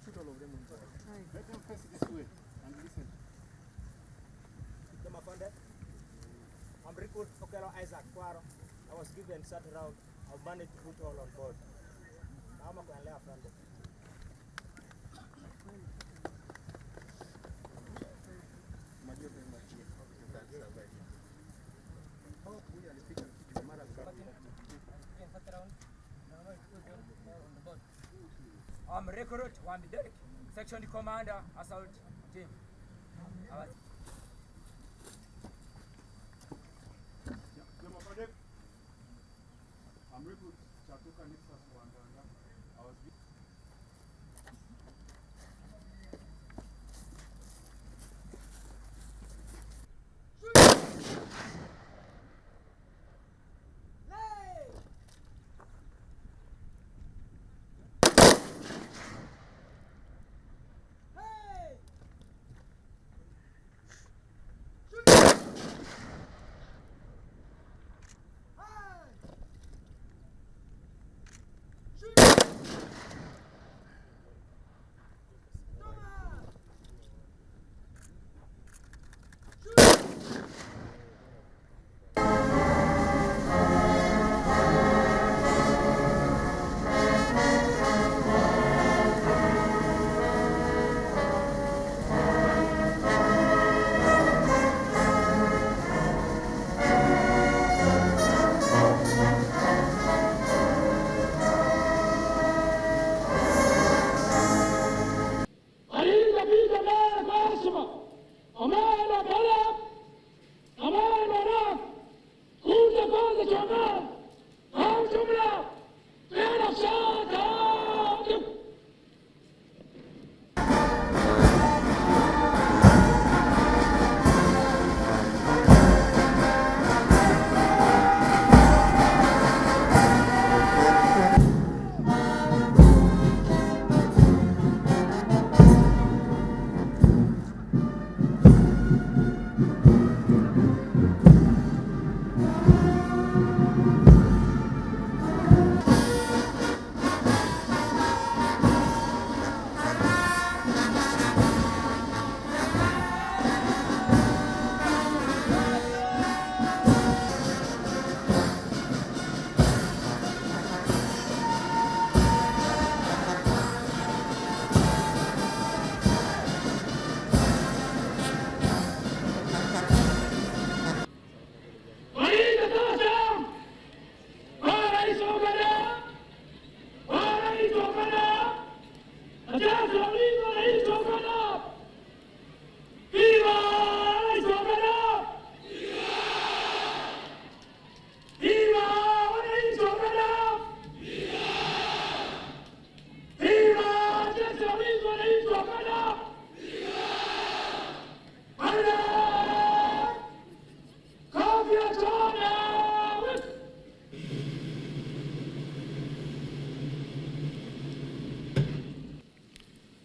put all of them on board. Let them face this way and listen. I'm recruit Okelo Isaac Kwaro. I was given certain route. I've managed to put all on board. Now I'm going to lay a friend. I'm recruit Wambi Derek, section commander, assault team. I'm recruit Chatuka Nixas Wandanga. I was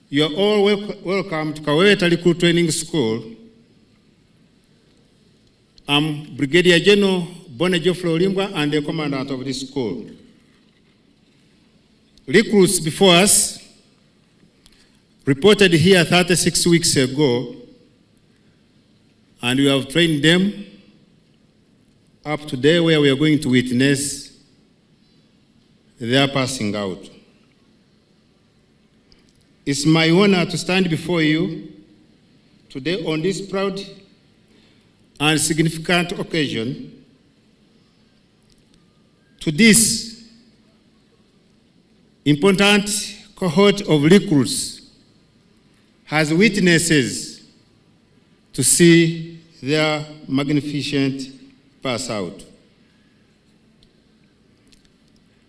You are all welcome to Kaweta Recruit Training School. I'm Brigadier General Bone Geoffrey Olimbwa and the commandant of this school. Recruits before us reported here 36 weeks ago, and we have trained them up to today, where we are going to witness their passing out. It's my honor to stand before you today on this proud and significant occasion. To this important cohort of recruits as witnesses to see their magnificent pass out.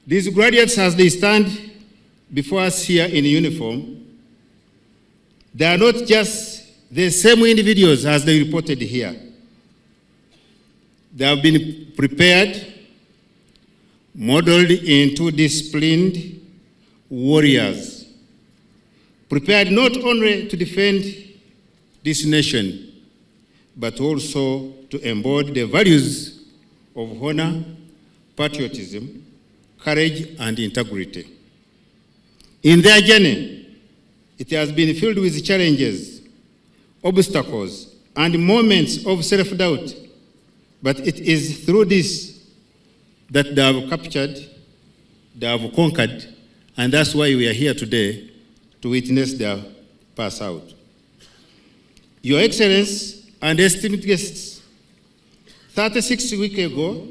These graduates, as they stand before us here in uniform, they are not just the same individuals as they reported here. They have been prepared, modeled into disciplined warriors, prepared not only to defend this nation, but also to embody the values of honor, patriotism, courage, and integrity. In their journey, It has been filled with challenges, obstacles, and moments of self-doubt. But it is through this that they have captured, they have conquered, and that's why we are here today to witness their pass out. Your Excellency and esteemed guests, 36 weeks ago,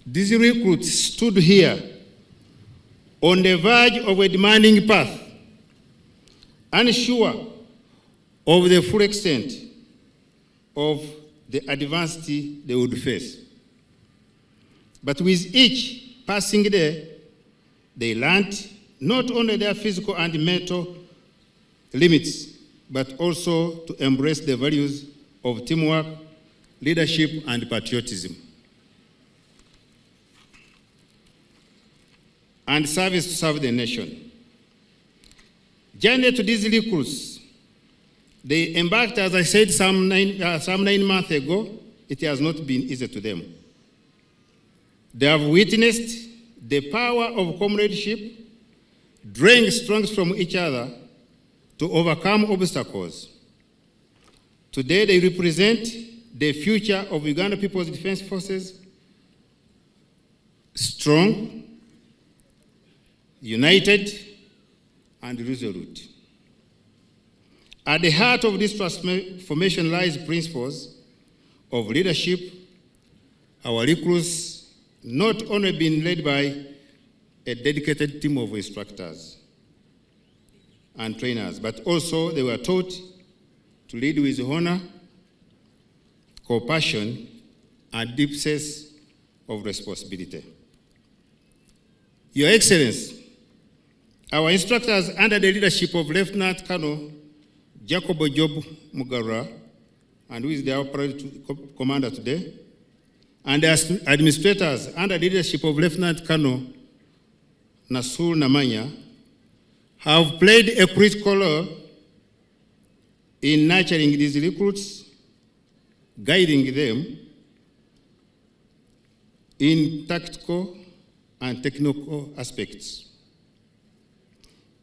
these recruits stood here on the verge of a demanding path, unsure of the full extent of the adversity they would face. But with each passing day, they learned not only their physical and mental limits, but also to embrace the values of teamwork, leadership, and patriotism, and service to serve the nation. Journey to these recruits, they embarked, as I said, some 9 months ago. It has not been easy to them. They have witnessed the power of comradeship, drawing strength from each other to overcome obstacles. Today, they represent the future of Uganda People's Defense Forces, strong, united, and resolute. At the heart of this transformation lies principles of leadership. Our recruits not only been led by a dedicated team of instructors and trainers, but also they were taught to lead with honor, compassion, and deep sense of responsibility. Your Excellency, our instructors under the leadership of Lieutenant Colonel Jacob Job Mugara, and who is the operating commander today, and the administrators under the leadership of Lieutenant Colonel Nasul Namanya, have played a critical role in nurturing these recruits, guiding them in tactical and technical aspects.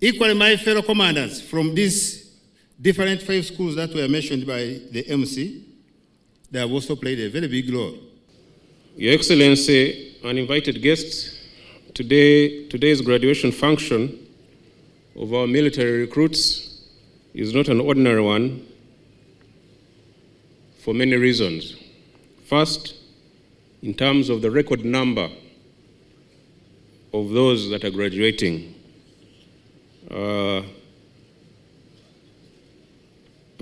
Equally, my fellow commanders from these different 5 schools that were mentioned by the MC, they have also played a very big role. Your Excellency, uninvited guests, today's graduation function of our military recruits is not an ordinary one for many reasons. First, in terms of the record number of those that are graduating, a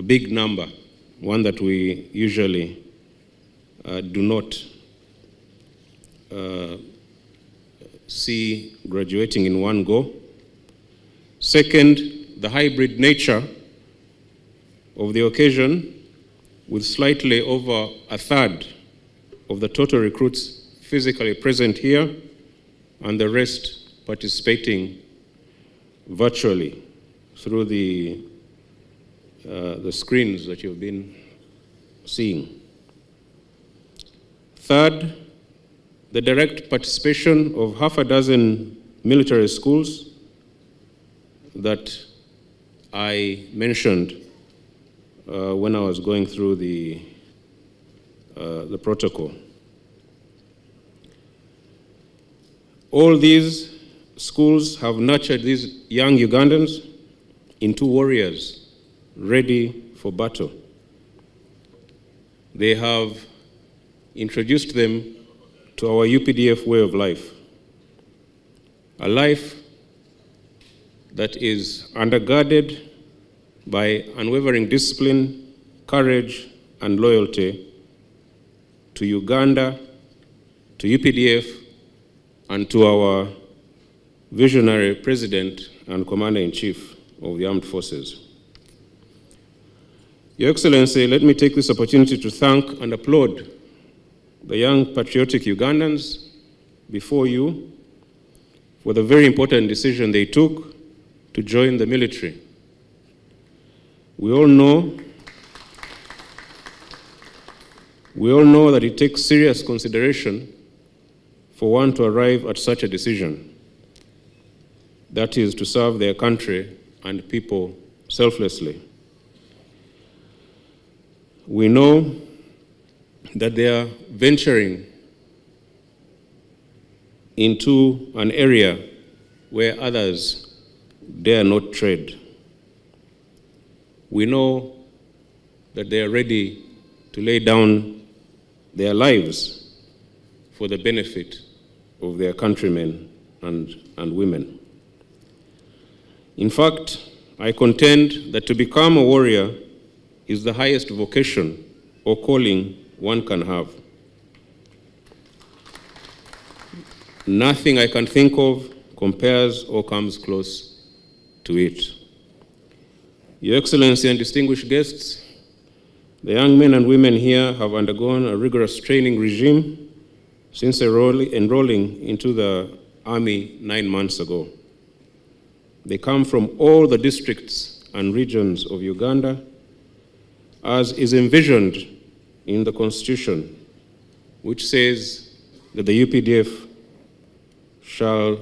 big number, one that we usually do not see graduating in one go. Second, the hybrid nature of the occasion, with slightly over a third of the total recruits physically present here and the rest participating virtually through the screens that you've been seeing. Third, the direct participation of half a dozen military schools that I mentioned when I was going through the protocol. All these schools have nurtured these young Ugandans into warriors ready for battle. They have introduced them to our UPDF way of life, a life that is undergirded by unwavering discipline, courage, and loyalty to Uganda, to UPDF, and to our visionary President and Commander-in-Chief of the Armed Forces. Your Excellency, let me take this opportunity to thank and applaud the young patriotic Ugandans before you for the very important decision they took to join the military. We all know that it takes serious consideration for one to arrive at such a decision. That is to serve their country and people selflessly. We know that they are venturing into an area where others dare not tread. We know that they are ready to lay down their lives for the benefit of their countrymen and women. In fact, I contend that to become a warrior is the highest vocation or calling one can have. Nothing I can think of compares or comes close to it. Your Excellency and distinguished guests, the young men and women here have undergone a rigorous training regime since enrolling into the Army 9 months ago. They come from all the districts and regions of Uganda, as is envisioned in the Constitution, which says that the UPDF shall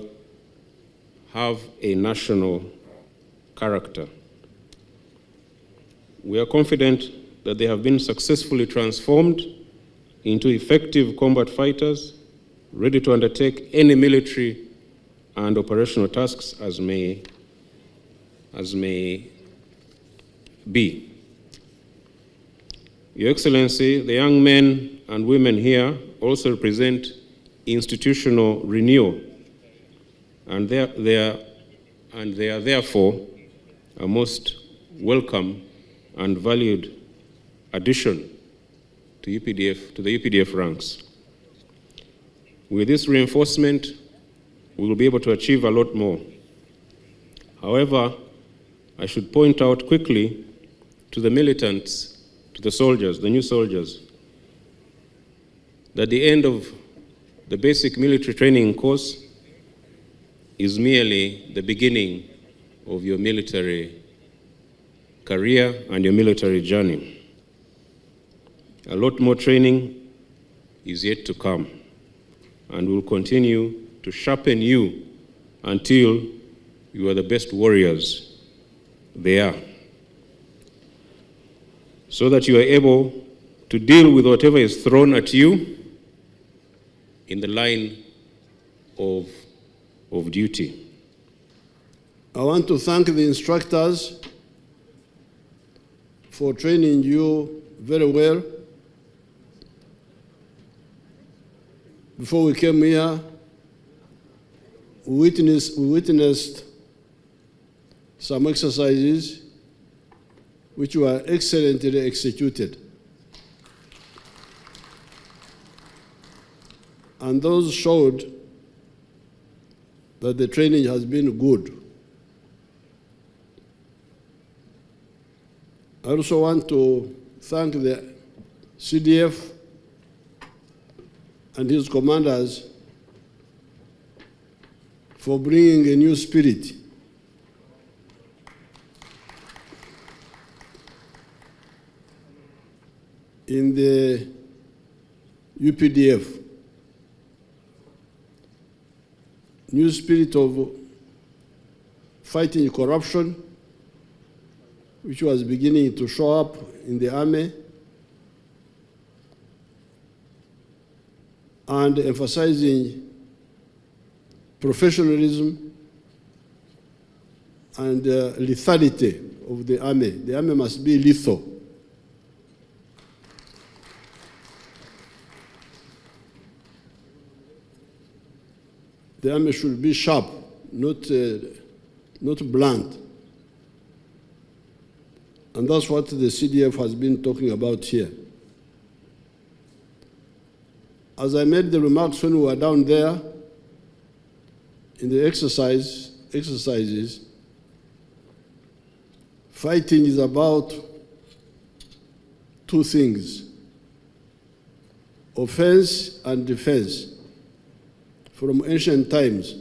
have a national character. We are confident that they have been successfully transformed into effective combat fighters, ready to undertake any military and operational tasks as may be. Your Excellency, the young men and women here also represent institutional renewal, and they are therefore a most welcome and valued addition to the UPDF ranks. With this reinforcement, we will be able to achieve a lot more. However, I should point out quickly to the militants, to the soldiers, the new soldiers, that the end of the basic military training course is merely the beginning of your military career and your military journey. A lot more training is yet to come, and we'll continue to sharpen you until you are the best warriors there, so that you are able to deal with whatever is thrown at you in the line of duty. I want to thank the instructors for training you very well. Before we came here, we witnessed some exercises which were excellently executed. And those showed that the training has been good. I also want to thank the CDF and his commanders for bringing a new spirit in the UPDF. New spirit of fighting corruption, which was beginning to show up in the army, and emphasizing professionalism and lethality of the army. The army must be lethal. The army should be sharp, not blunt. And that's what the CDF has been talking about here. As I made the remarks when we were down there in the exercises, fighting is about two things: offense and defense. From ancient times,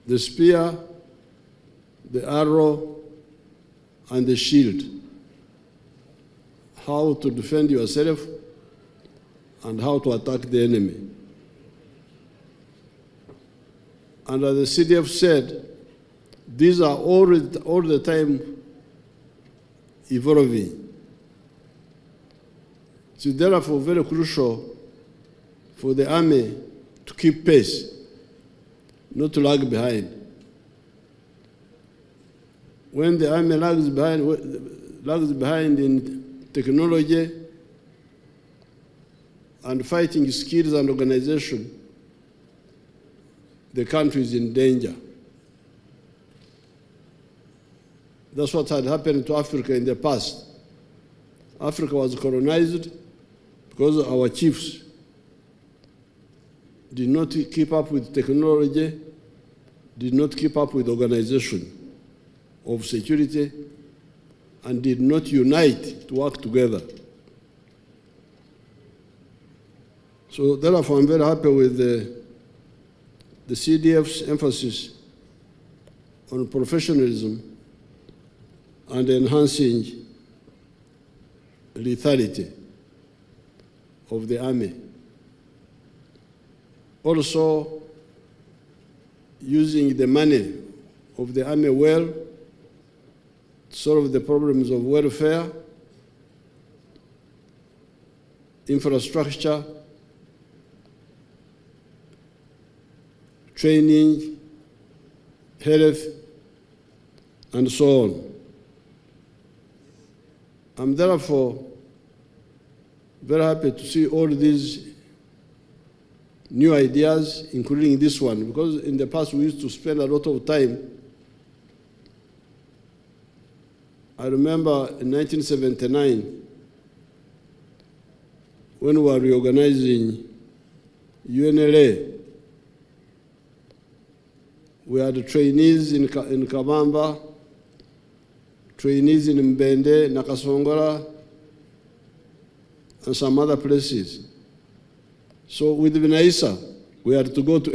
the spear, the arrow, and the shield. How to defend yourself and how to attack the enemy. And as the CDF said, These are all the time evolving. So therefore very crucial for the army to keep pace, not to lag behind. When the army lags behind in technology and fighting skills and organization, the country is in danger. That's what had happened to Africa in the past. Africa was colonized because our chiefs did not keep up with technology, did not keep up with organization of security, and did not unite to work together. So therefore, I'm very happy with the CDF's emphasis on professionalism and enhancing lethality of the army. Also, using the money of the army well to solve the problems of welfare, infrastructure, training, health, and so on. I'm therefore very happy to see all these new ideas, including this one, because in the past we used to spend a lot of time. I remember in 1979, when we were reorganizing UNLA, we had trainees in Kabamba, trainees in Mbende, Nakasongola, and some other places. So with Vinaisa, we had to go to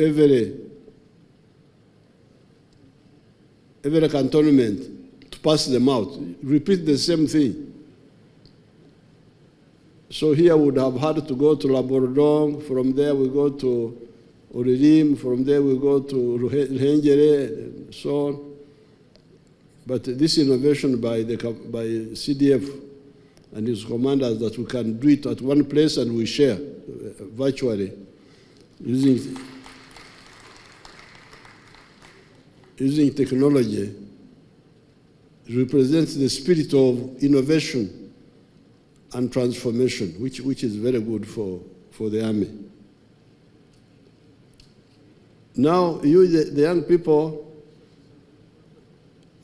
every cantonment to pass them out, repeat the same thing. So here we would have had to go to Labordong, from there we go to Oririm, from there we go to Ruhengere, and so on. But this innovation by CDF and his commanders that we can do it at one place and we share virtually using technology represents the spirit of innovation and transformation, which is very good for the army. Now, you, the young people,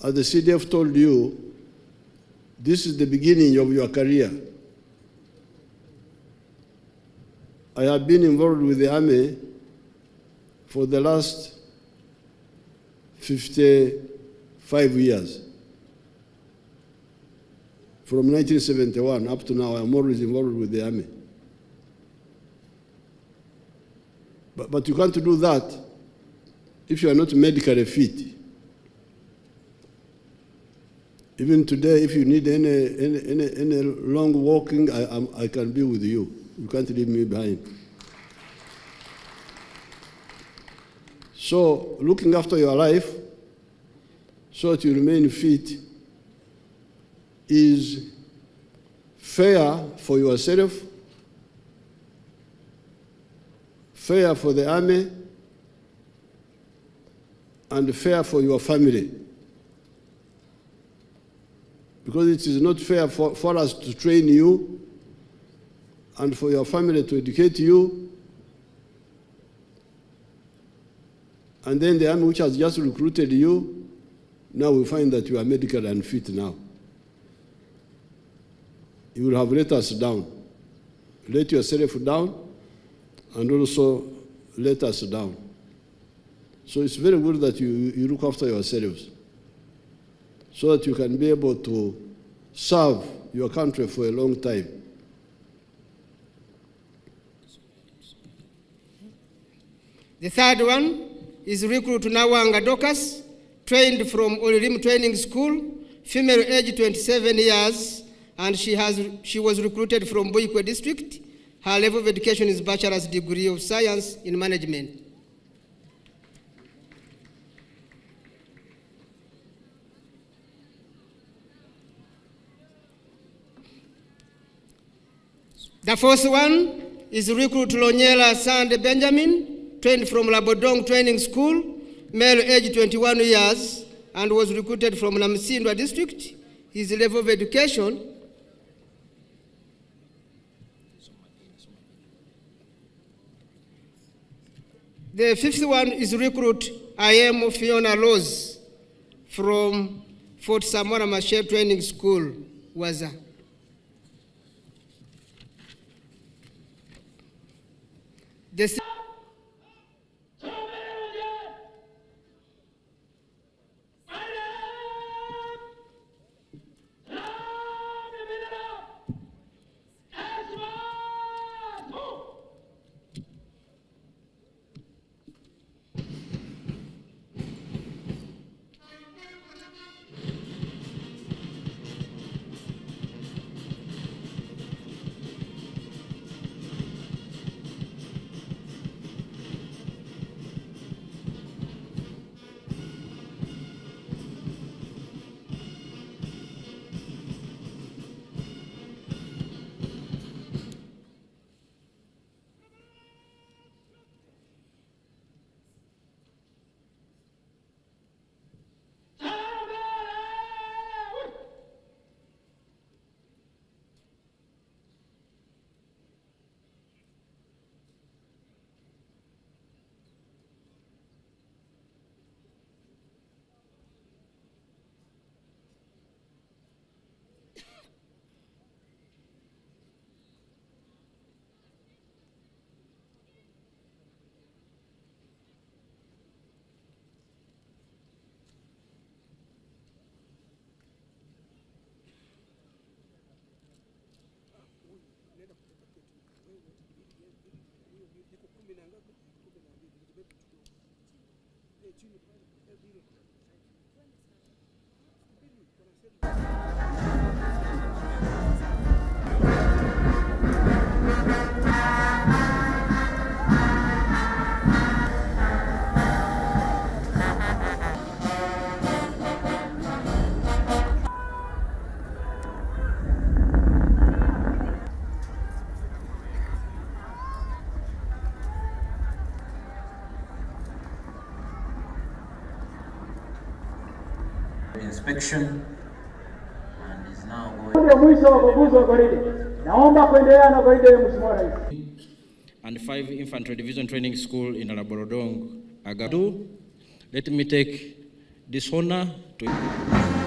as the CDF told you, this is the beginning of your career. I have been involved with the army for the last 55 years. From 1971 up to now, I'm always involved with the army. But you can't do that if you are not medically fit. Even today, if you need any long walking, I can be with you. You can't leave me behind. So, looking after your life so that you remain fit is fair for yourself, fair for the army, and fair for your family. Because it is not fair for us to train you and for your family to educate you, and then the army which has just recruited you, now we find that you are medically unfit now. You will have let us down. Let yourself down, and also let us down. So it's very good that you look after yourselves so that you can be able to serve your country for a long time. The third one is recruit Nawanga Dokas, trained from Olirim Training School, female age 27 years, and she was recruited from Boikwe district. Her level of education is bachelor's degree of science in management. The fourth one is recruit Lonyela Sande Benjamin, trained from Labodong Training School, male age 21 years, and was recruited from Namsindwa district. His level of education The fifth one is recruit IM Fiona Rose from Fort Samora Machel Training School, Waza. The inspection and is now and 5 Infantry Division Training School in Laborodong, Agadu. Let me take this honor to